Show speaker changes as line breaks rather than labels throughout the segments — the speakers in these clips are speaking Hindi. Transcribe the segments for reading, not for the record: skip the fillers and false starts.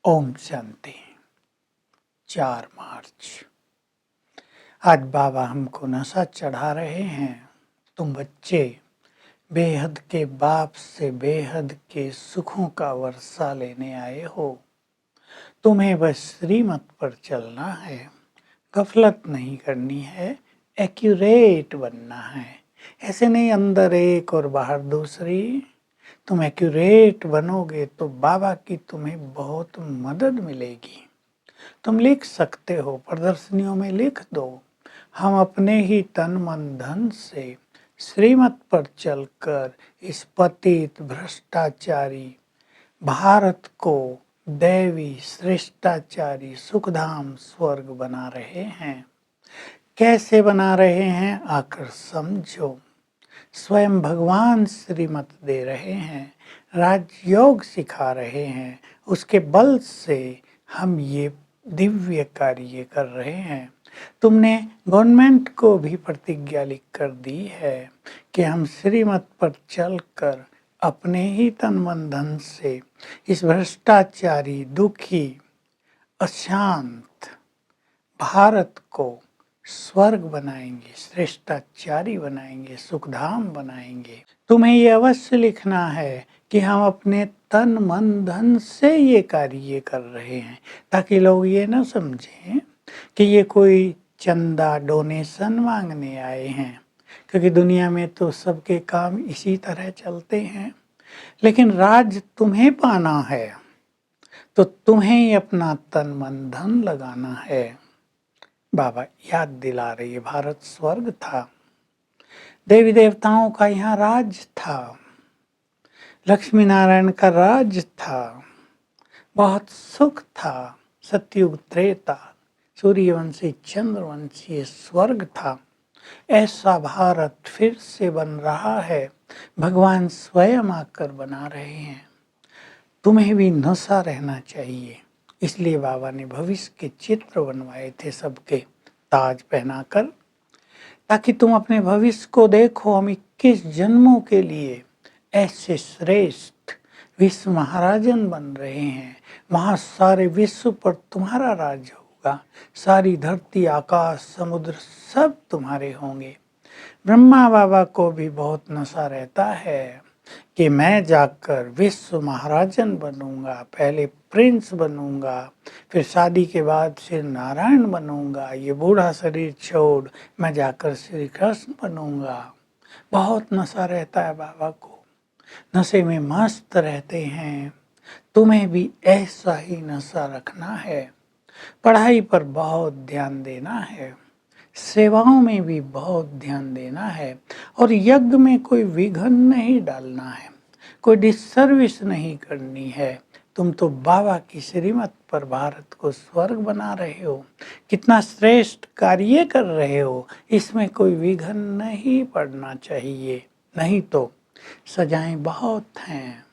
ओम शांति। 4 मार्च। आज बाबा हमको नशा चढ़ा रहे हैं। तुम बच्चे बेहद के बाप से बेहद के सुखों का वर्षा लेने आए हो। तुम्हें बस श्रीमत पर चलना है, गफलत नहीं करनी है, एक्यूरेट बनना है। ऐसे नहीं अंदर एक और बाहर दूसरी। तुम एक्यूरेट बनोगे तो बाबा की तुम्हें बहुत मदद मिलेगी। तुम लिख सकते हो, प्रदर्शनियों में लिख दो। हम अपने ही तन मन धन से श्रीमत पर चलकर इस पतित भ्रष्टाचारी भारत को दैवी श्रेष्ठाचारी सुखधाम स्वर्ग बना रहे हैं। कैसे बना रहे हैं आकर समझो। स्वयं भगवान श्रीमत दे रहे हैं, राजयोग सिखा रहे हैं। उसके बल से हम ये दिव्य कार्य कर रहे हैं। तुमने गवर्नमेंट को भी प्रतिज्ञा लिख कर दी है कि हम श्रीमत पर चलकर अपने ही तन मन धन से इस भ्रष्टाचारी दुखी अशांत भारत को स्वर्ग बनाएंगे, श्रेष्ठाचारी बनाएंगे, सुखधाम बनाएंगे। तुम्हें ये अवश्य लिखना है कि हम अपने तन मन धन से ये कार्य कर रहे हैं, ताकि लोग ये ना समझें कि ये कोई चंदा डोनेशन मांगने आए हैं, क्योंकि दुनिया में तो सबके काम इसी तरह चलते हैं। लेकिन राज तुम्हें पाना है तो तुम्हें ही अपना तन मन धन लगाना है। बाबा याद दिला रही है, भारत स्वर्ग था, देवी देवताओं का यहाँ राज था, लक्ष्मी नारायण का राज था, बहुत सुख था। सतयुग त्रेता सूर्यवंशी चंद्रवंशी स्वर्ग था। ऐसा भारत फिर से बन रहा है, भगवान स्वयं आकर बना रहे हैं। तुम्हें भी नशा रहना चाहिए, इसलिए बाबा ने भविष्य के चित्र बनवाए थे सबके ताज पहनाकर, ताकि तुम अपने भविष्य को देखो। हम 21 जन्मों के लिए ऐसे श्रेष्ठ विश्व महाराजन बन रहे हैं। वहाँ सारे विश्व पर तुम्हारा राज होगा, सारी धरती आकाश समुद्र सब तुम्हारे होंगे। ब्रह्मा बाबा को भी बहुत नशा रहता है कि मैं जाकर विश्व महाराजन बनूंगा, पहले प्रिंस बनूंगा, फिर शादी के बाद फिर नारायण बनूंगा, ये बूढ़ा शरीर छोड़ मैं जाकर श्री कृष्ण बनूंगा। बहुत नशा रहता है बाबा को, नशे में मस्त रहते हैं। तुम्हें भी ऐसा ही नशा रखना है। पढ़ाई पर बहुत ध्यान देना है, सेवाओं में भी बहुत ध्यान देना है, और यज्ञ में कोई विघ्न नहीं डालना है, कोई डिसर्विस नहीं करनी है। तुम तो बाबा की श्रीमत पर भारत को स्वर्ग बना रहे हो, कितना श्रेष्ठ कार्य कर रहे हो, इसमें कोई विघ्न नहीं पड़ना चाहिए, नहीं तो सजाएं बहुत हैं।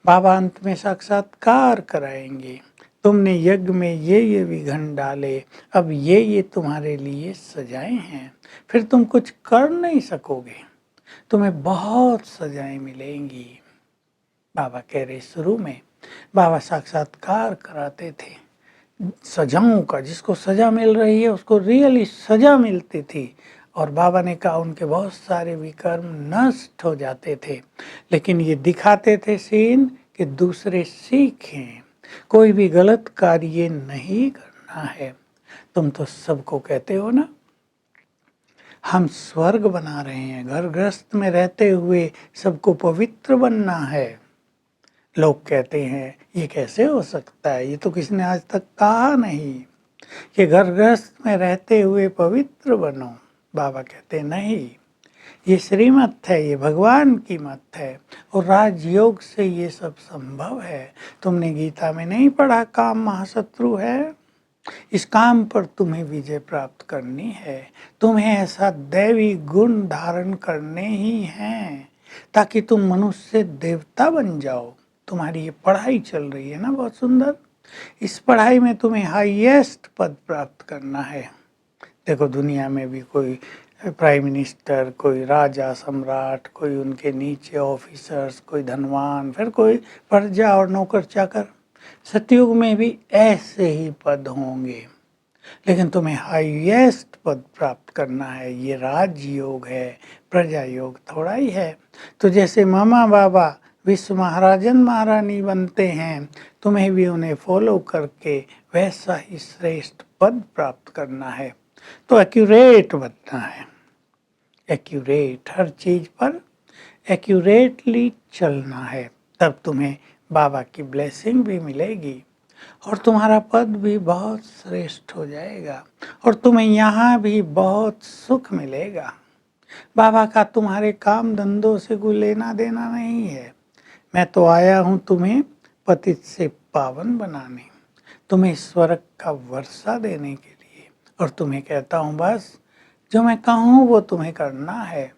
बाबा अंत में साक्षात्कार कराएंगे। तुमने यज्ञ में ये विघ्न डाले, अब ये तुम्हारे लिए सजाएं हैं, फिर तुम कुछ कर नहीं सकोगे, तुम्हें बहुत सजाएं मिलेंगी। बाबा कह रहे शुरू में बाबा साक्षात्कार कराते थे सजाओं का, जिसको सजा मिल रही है उसको रियली सजा मिलती थी। और बाबा ने कहा उनके बहुत सारे विकर्म नष्ट हो जाते थे, लेकिन ये दिखाते थे सीन कि दूसरे सीखें, कोई भी गलत कार्य नहीं करना है। तुम तो सबको कहते हो ना, हम स्वर्ग बना रहे हैं, घर गृहस्थ में रहते हुए सबको पवित्र बनना है। लोग कहते हैं ये कैसे हो सकता है, ये तो किसी ने आज तक कहा नहीं कि घर गृहस्थ में रहते हुए पवित्र बनो। बाबा कहते नहीं, ये श्रीमत है, ये भगवान की मत है, और राजयोग से ये सब संभव है। तुमने गीता में नहीं पढ़ा काम महाशत्रु है? इस काम पर तुम्हें विजय प्राप्त करनी है। तुम्हें ऐसा दैवी गुण धारण करने ही हैं ताकि तुम मनुष्य देवता बन जाओ। तुम्हारी ये पढ़ाई चल रही है ना, बहुत सुंदर। इस पढ़ाई में तुम्हें हाईएस्ट पद प्राप्त करना है। देखो दुनिया में भी कोई प्राइम मिनिस्टर, कोई राजा सम्राट, कोई उनके नीचे ऑफिसर्स, कोई धनवान, फिर कोई प्रजा और नौकर चाकर, सतयुग में भी ऐसे ही पद होंगे, लेकिन तुम्हें हाईएस्ट पद प्राप्त करना है। ये राजयोग है, प्रजा योग थोड़ा ही है। तो जैसे मामा बाबा विश्व महाराजन महारानी बनते हैं, तुम्हें भी उन्हें फॉलो करके वैसा ही श्रेष्ठ पद प्राप्त करना है। तो एक्यूरेट बनना है, एक्यूरेट, हर चीज पर एक्यूरेटली चलना है, तब तुम्हें बाबा की ब्लेसिंग भी मिलेगी और तुम्हारा पद भी बहुत श्रेष्ठ हो जाएगा और तुम्हें यहाँ भी बहुत सुख मिलेगा। बाबा का तुम्हारे काम धंधों से कोई लेना देना नहीं है। मैं तो आया हूँ तुम्हें पतित से पावन बनाने, तुम्हें स्वर्ग का वर्षा देने के लिए, और तुम्हें कहता हूँ बस जो मैं कहूँ वो तुम्हें करना है।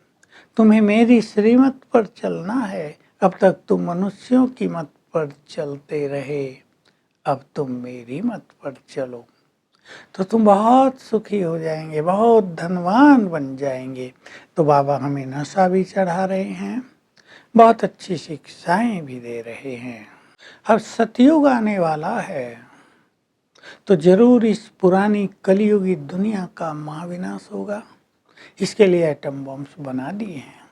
तुम्हें मेरी श्रीमत पर चलना है। अब तक तुम मनुष्यों की मत पर चलते रहे, अब तुम मेरी मत पर चलो तो तुम बहुत सुखी हो जाएंगे, बहुत धनवान बन जाएंगे। तो बाबा हमें नशा भी चढ़ा रहे हैं, बहुत अच्छी शिक्षाएं भी दे रहे हैं। अब सतयुग आने वाला है तो जरूर इस पुरानी कलयुगी दुनिया का महाविनाश होगा। इसके लिए एटम बॉम्ब्स बना दिए हैं।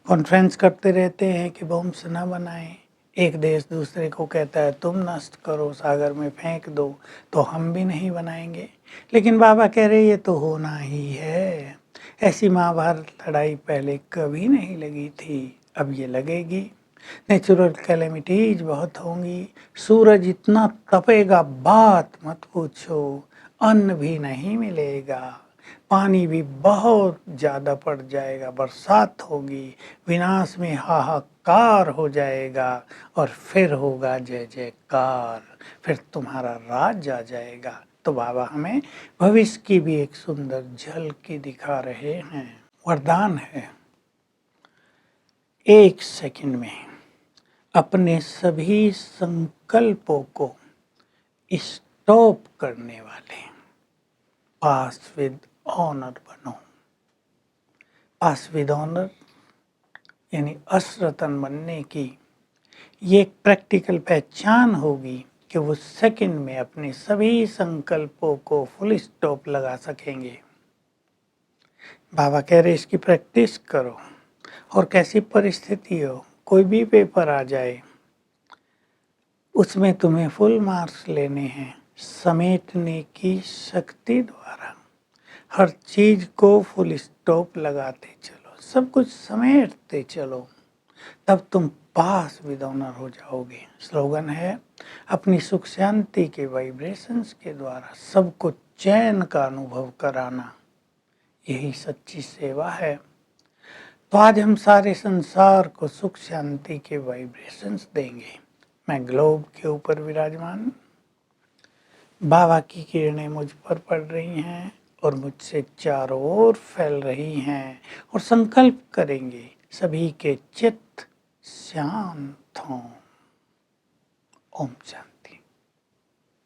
कॉन्फ्रेंस करते रहते हैं कि बॉम्ब्स ना बनाएं। एक देश दूसरे को कहता है तुम नष्ट करो, सागर में फेंक दो, तो हम भी नहीं बनाएंगे। लेकिन बाबा कह रहे ये तो होना ही है। ऐसी महाभारत लड़ाई पहले कभी नहीं लगी थी, अब ये लगेगी। नेचुरल कैलेमिटीज बहुत होंगी, सूरज इतना तपेगा बात मत पूछो, अन्न भी नहीं मिलेगा, पानी भी बहुत ज़्यादा पड़ जाएगा, बरसात होगी, विनाश में हाहाकार हो जाएगा और फिर होगा जय जयकार, फिर तुम्हारा राज आ जाएगा। तो बाबा हमें भविष्य की भी एक सुंदर झलकी दिखा रहे हैं। वरदान है, 1 सेकंड में अपने सभी संकल्पों को स्टॉप करने वाले पास विद ऑनर बनो। पास विद ऑनर यानी अश्रतन बनने की ये एक प्रैक्टिकल पहचान होगी कि वो सेकंड में अपने सभी संकल्पों को फुल स्टॉप लगा सकेंगे। बाबा कह रहे इसकी प्रैक्टिस करो, और कैसी परिस्थिति हो, कोई भी पेपर आ जाए उसमें तुम्हें फुल मार्क्स लेने हैं, समेटने की शक्ति द्वारा हर चीज को फुल स्टॉप लगाते चलो, सब कुछ समेटते चलो, तब तुम पास विद ऑनर हो जाओगे। स्लोगन है, अपनी सुख शांति के वाइब्रेशंस के द्वारा सबको चैन का अनुभव कराना, यही सच्ची सेवा है। तो आज हम सारे संसार को सुख शांति के वाइब्रेशंस देंगे। मैं ग्लोब के ऊपर विराजमान, बाबा की किरणें मुझ पर पड़ रही हैं और मुझसे चारों ओर फैल रही हैं, और संकल्प करेंगे सभी के चित्त शांत हों। ओम शांति।